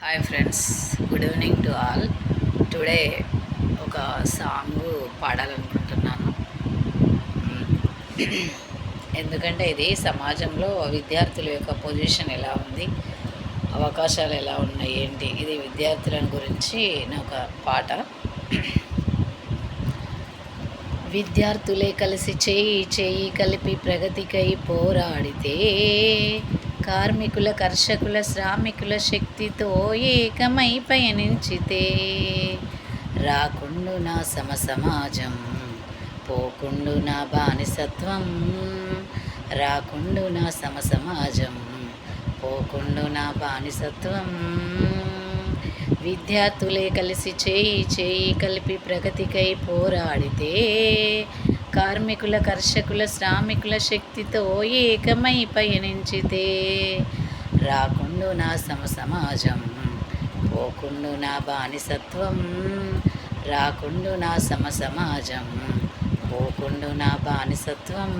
Hi friends, good evening to all. Today ఒక song పాడాలనుకుంటున్నాను. ఎందుకంటే ఇది సమాజంలో విద్యార్థుల యొక్క పొజిషన్ ఎలా ఉంది, అవకాశాలు ఎలా ఉన్నాయి, ఏంటి, ఇది విద్యార్థులను గురించి ఒక పాట. విద్యార్థులే కలిసి చేయి చేయి కలిపి ప్రగతికై పోరాడితే, కార్మికుల కర్షకుల శ్రామికుల శక్తితో ఏకమై పయనించితే, రాకుండు నా సమాజం, పోకుండు నా బానిసత్వం, రాకుండు నా సమాజం, పోకుండు నా బానిసత్వం. విద్యార్థులే కలిసి చేయి చేయి కలిపి ప్రగతికై పోరాడితే, కార్మికుల కర్షకుల శ్రామికుల శక్తితో ఏకమై పయనించితే, రాకుండు నా సమాజం, పోకుండు నా బానిసత్వం, రాకుండు నా సమాజం, పోకుండు నా బానిసత్వం.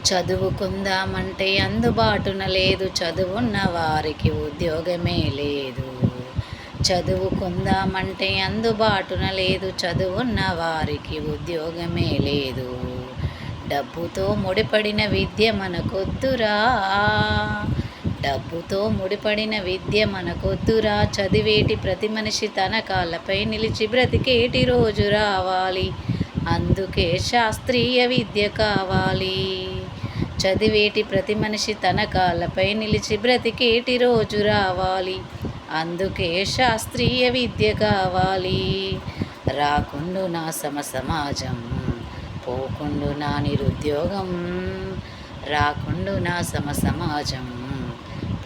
చదువుకుందామంటే అందుబాటున లేదు, చదువున్న వారికి ఉద్యోగమే లేదు. చదువుకుందామంటే అందుబాటున లేదు, చదువున్న వారికి ఉద్యోగమే లేదు. డబ్బుతో ముడిపడిన విద్య మనకొద్దురా, డబ్బుతో ముడిపడిన విద్య మనకొద్దురా. చదివేటి ప్రతి మనిషి తన కాళ్ళపై నిలిచి బ్రతికేటి రోజు రావాలి, అందుకే శాస్త్రీయ విద్య కావాలి. చదివేటి ప్రతి మనిషి తన కాళ్ళపై నిలిచి బ్రతికేటి రోజు రావాలి, అందుకే శాస్త్రీయ విద్య కావాలి. రాకుండు నా సమాజం, పోకుండు నా నిరుద్యోగం, రాకుండు నా సమాజం,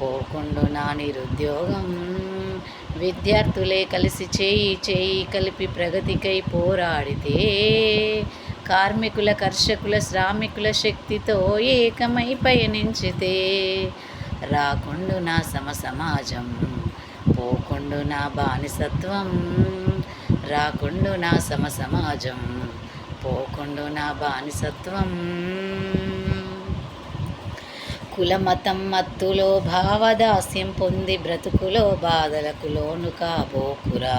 పోకుండు నా నిరుద్యోగం. విద్యార్థులే కలిసి చేయి చేయి కలిపి ప్రగతికై పోరాడితే, కార్మికుల కర్షకుల శ్రామికుల శక్తితో ఏకమై పయనించితే, రాకుండు నా సమాజం, పోకుండు నా బానిసత్వం, రాకుండు నా సమాజం, పోకుండు నా బానిసత్వం. కులమతం మత్తులో భావదాస్యం పొంది బ్రతుకులో బాధలకు లోను కాబోకురా.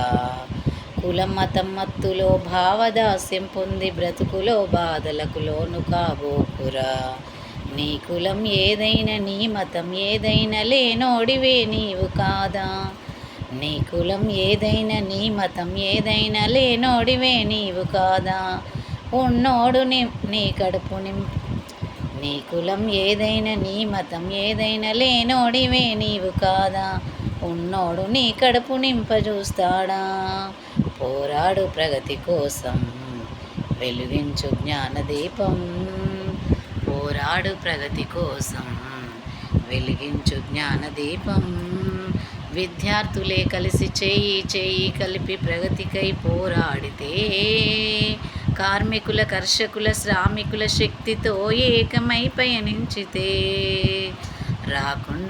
కులమతం మత్తులో భావదాస్యం పొంది బ్రతుకులో బాధలకు లోను కాబోకురా. నీ కులం ఏదైనా నీ మతం ఏదైనా లేనోడివే నీవు కాదా. నీ కులం ఏదైనా నీ మతం ఏదైనా లేనోడివే నీవు కాదా. ఉన్నోడు నీ కడుపు నీ కులం ఏదైనా నీ మతం ఏదైనా లేనోడివే నీవు కాదా. ఉన్నోడు నీ కడుపు నింపజూస్తాడా. పోరాడు ప్రగతి కోసం, వెలుగించు జ్ఞానదీపం. పోరాడు ప్రగతి కోసం, వెలిగించు జ్ఞానదీపం. విద్యార్థులే కలిసి చేయి చేయి కలిపి ప్రగతికై పోరాడితే, కార్మికుల కర్షకుల శ్రామికుల శక్తితో ఏకమై పయనించితే, రాకుండా